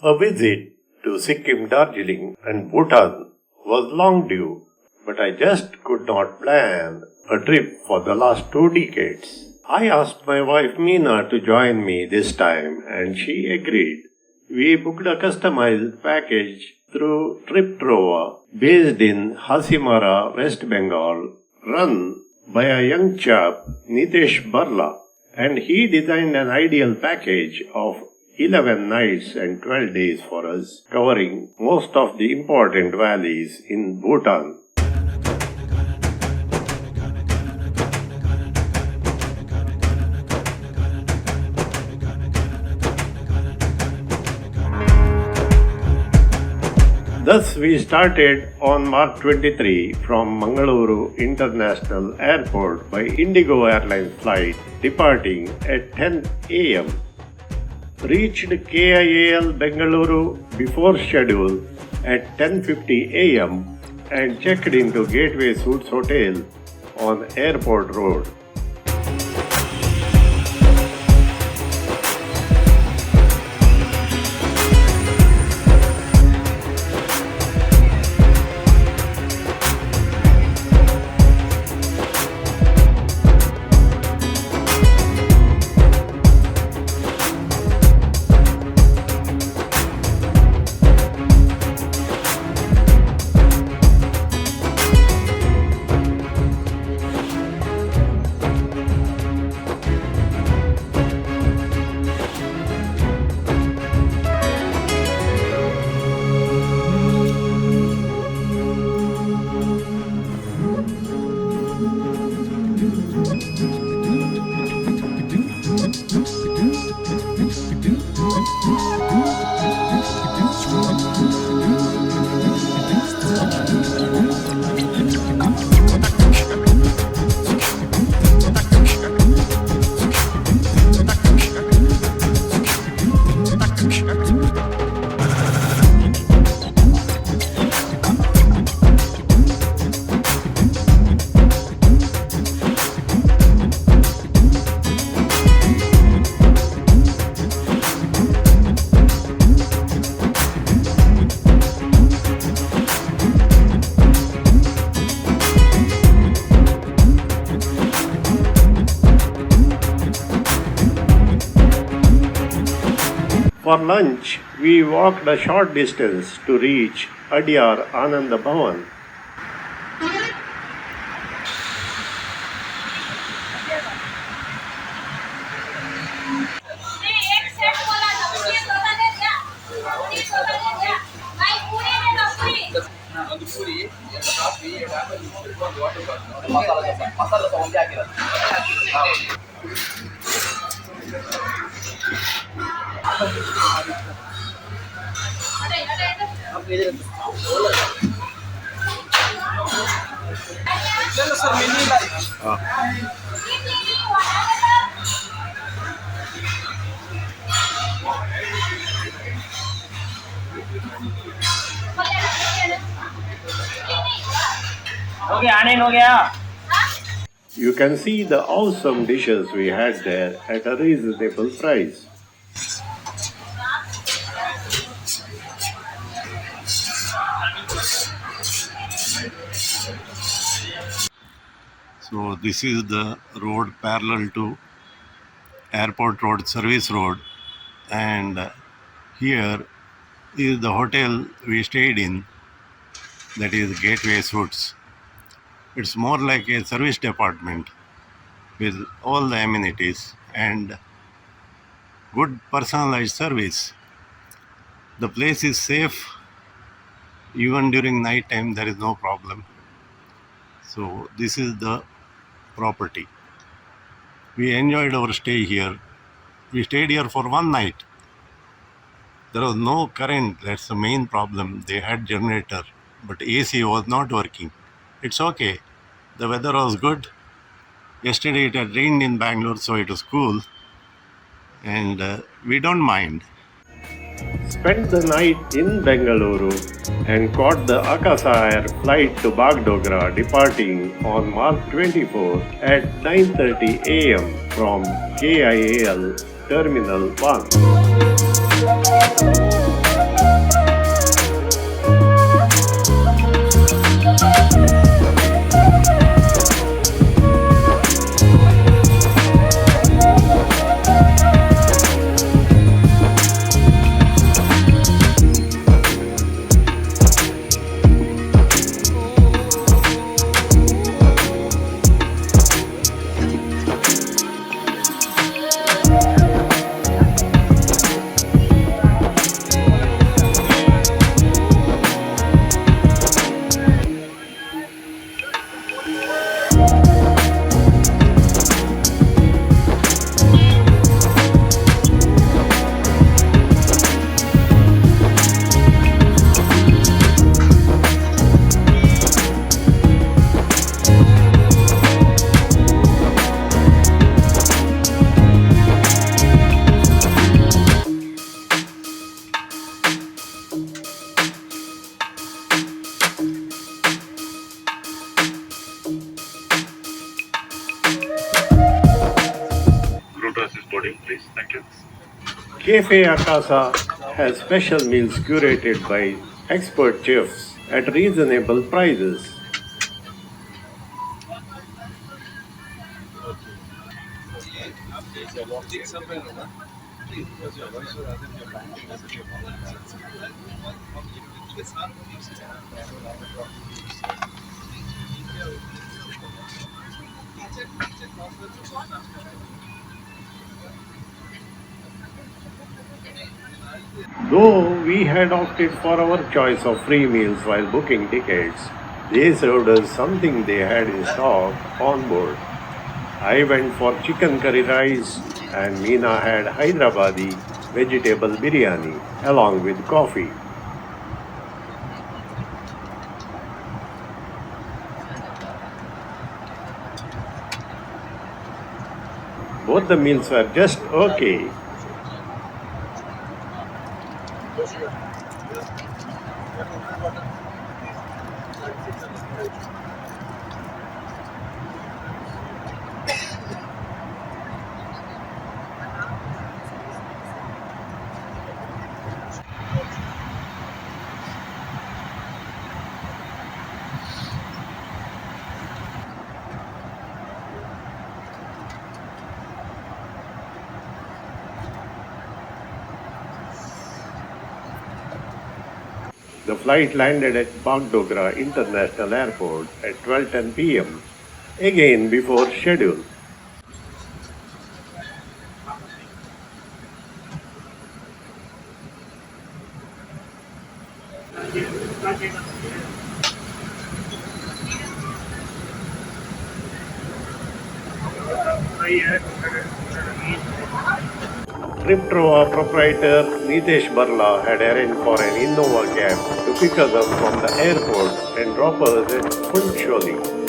A visit to Sikkim-Darjeeling and Bhutan was long due, but I just could not plan a trip for the last 2 decades. I asked my wife Meena to join me this time and she agreed. We booked a customized package through Trip Trova based in Hasimara, West Bengal, run by a young chap, Nitesh Barla, and he designed an ideal package of 11 nights and 12 days for us, covering most of the important valleys in Bhutan. Thus, we started on March 23 from Mangaluru International Airport by Indigo Airlines flight departing at 10 a.m. Reached KIAL Bengaluru before schedule at 10:50 a.m. and checked into Gateway Suites Hotel on Airport Road. For lunch, we walked a short distance to reach Adyar Ananda Bhavan. You can see the awesome dishes we had there at a reasonable price. So this is the road parallel to Airport Road, Service Road, and here is the hotel we stayed in, that is Gateway Suites. It's more like a service department with all the amenities and good personalized service. The place is safe. Even during night time there is no problem. So this is the property. We enjoyed our stay here. We stayed here for 1 night. There was no current, that's the main problem. They had generator, but AC was not working. It's okay. The weather was good. Yesterday it had rained in Bangalore, so it was cool. And we don't mind. Spent the night in Bengaluru and caught the Akasa Air flight to Bagdogra departing on March 24 at 9:30 a.m. from KIAL Terminal 1. Cafe Akasa has special meals curated by expert chefs at reasonable prices. Though we had opted for our choice of free meals while booking tickets, they served us something they had in stock on board. I went for chicken curry rice and Meena had Hyderabadi vegetable biryani along with coffee. Both the meals were just okay. The flight landed at Bagdogra International Airport at 12:10 p.m., again before schedule. Trip Trova proprietor Nitesh Barla had arranged for an Innova cab to pick us up from the airport and drop us at Phuentsholing.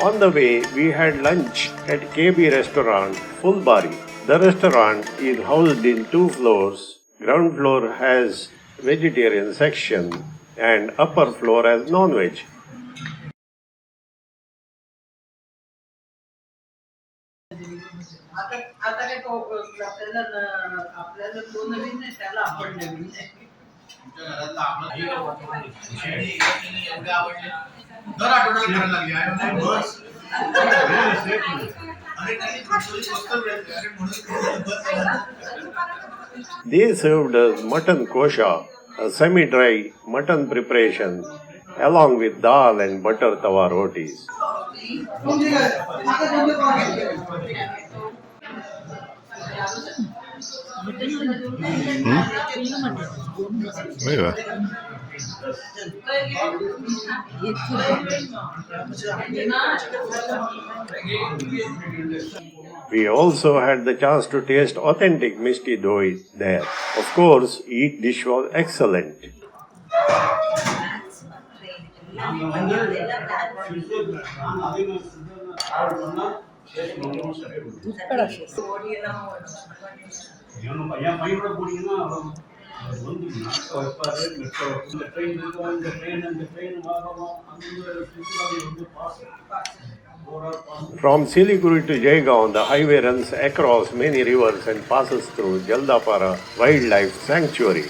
On the way, we had lunch at KB restaurant, Full Bari. The restaurant is housed in 2 floors. Ground floor has vegetarian section and upper floor has non-veg. They served us mutton kosha, a semi-dry mutton preparation, along with dal and butter tawa rotis. We also had the chance to taste authentic Misti Doi there. Of course, each dish was excellent. From Siliguri to Jaigaon, the highway runs across many rivers and passes through Jaldapara Wildlife Sanctuary.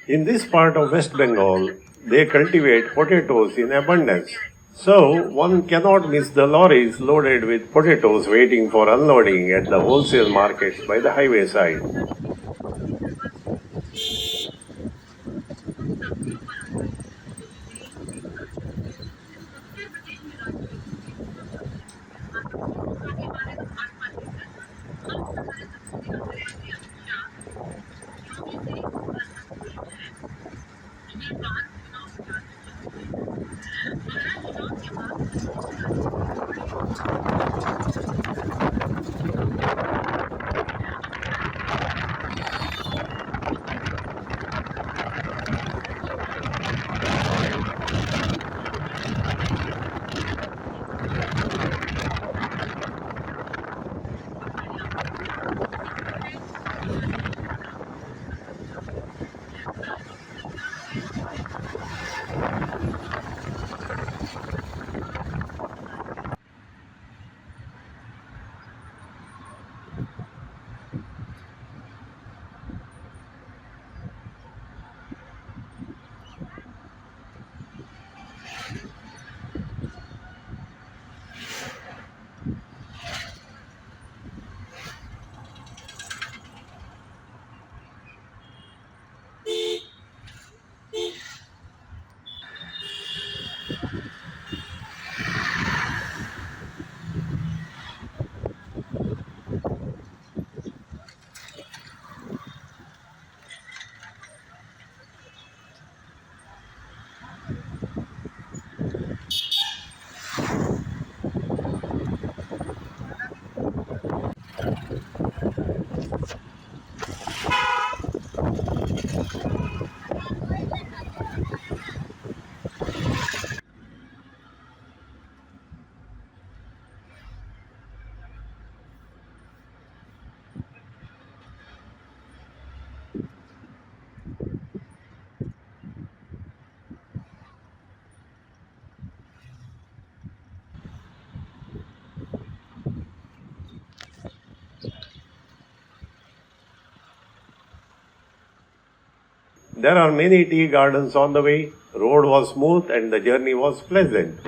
In this part of West Bengal, they cultivate potatoes in abundance. So, one cannot miss the lorries loaded with potatoes waiting for unloading at the wholesale markets by the highway side. There are many tea gardens on the way. Road was smooth and the journey was pleasant.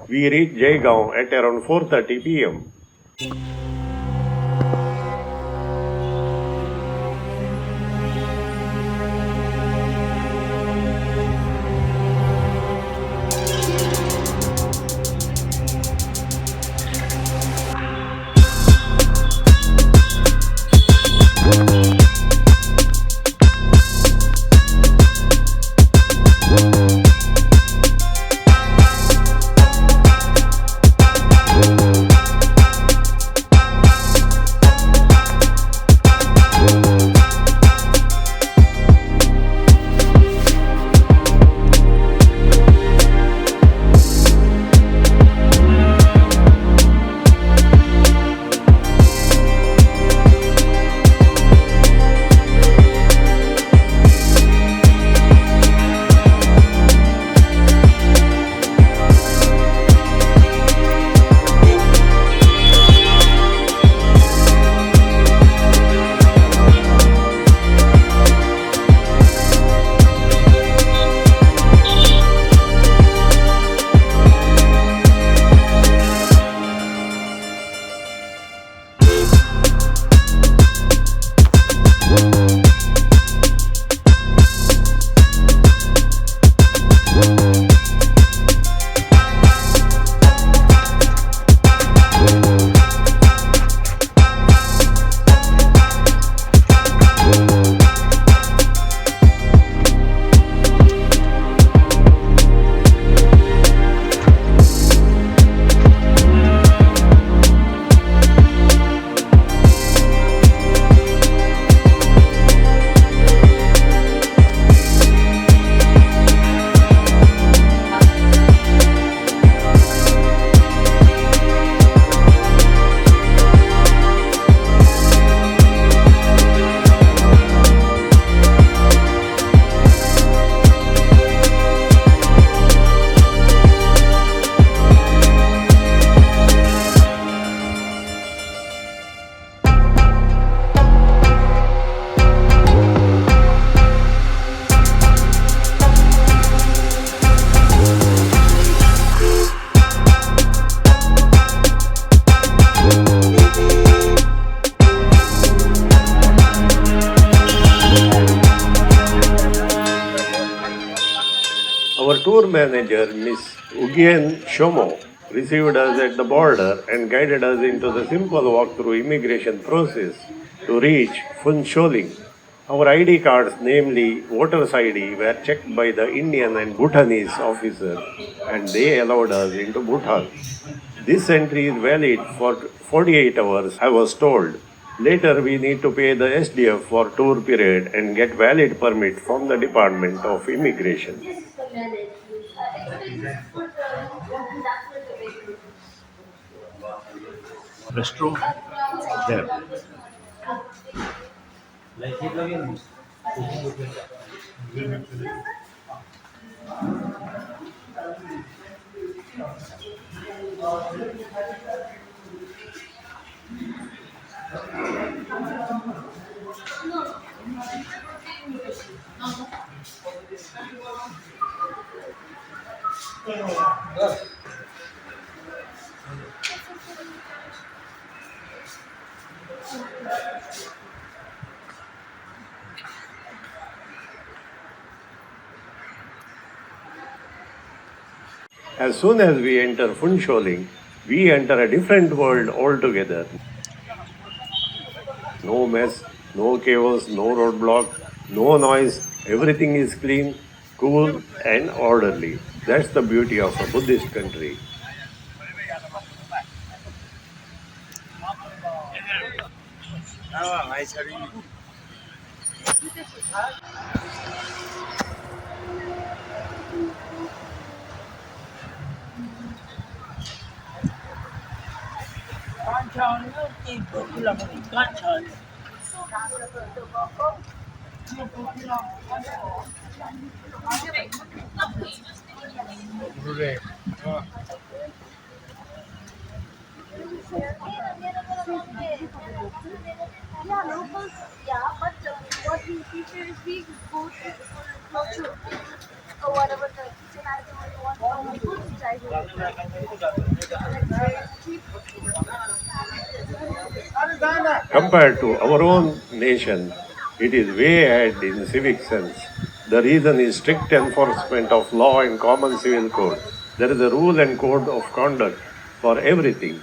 We reached Jaigaon at around 4:30 p.m. tour manager, Miss Ugyen Shomo, received us at the border and guided us into the simple walk-through immigration process to reach Phuentsholing. Our ID cards, namely voters' ID, were checked by the Indian and Bhutanese officer and they allowed us into Bhutan. This entry is valid for 48 hours, I was told. Later, we need to pay the SDF for tour period and get valid permit from the Department of Immigration. Restroom there. As soon as we enter Phuentsholing, we enter a different world altogether. No mess, no chaos, no roadblock, no noise. Everything is clean, cool, and orderly. That's the beauty of a Buddhist country. Yeah, locals, yeah, but what we teach is we go to or whatever the kitchen item you want to go to childhood. Compared to our own nation, it is way ahead in civic sense. The reason is strict enforcement of law and common civil code. There is a rule and code of conduct for everything.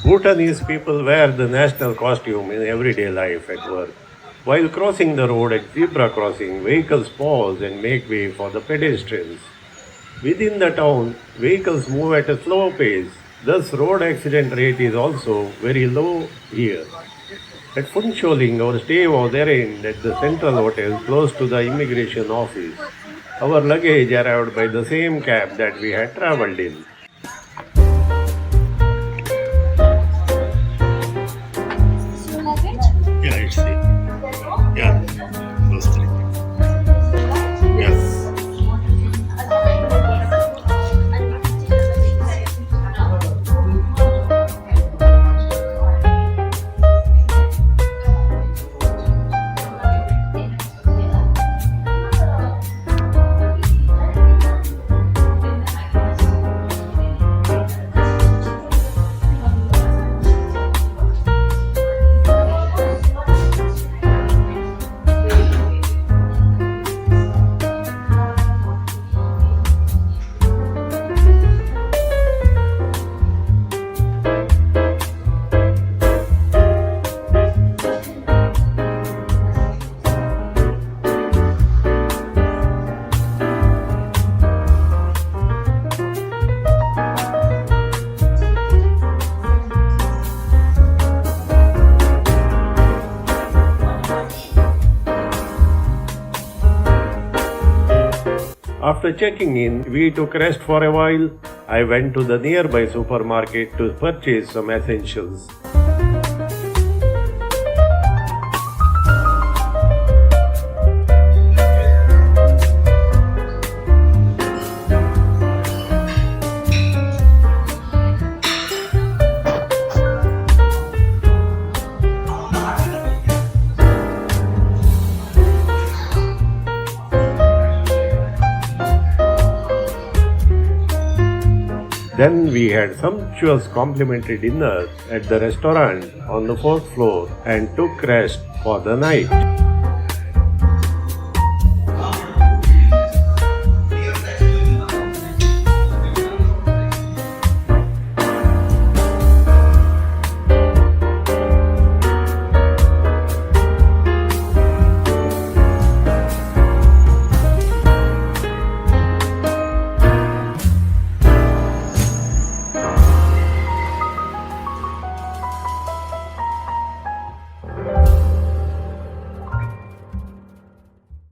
Bhutanese people wear the national costume in everyday life at work. While crossing the road at zebra crossing, vehicles pause and make way for the pedestrians. Within the town, vehicles move at a slow pace. Thus, road accident rate is also very low here. At Phuentsholing, our stay was arranged at the Central Hotel close to the immigration office. Our luggage arrived by the same cab that we had travelled in. Yeah, it's it. Yeah, those three. Yes. After checking in, we took rest for a while. I went to the nearby supermarket to purchase some essentials. Then we had sumptuous complimentary dinner at the restaurant on the 4th floor and took rest for the night.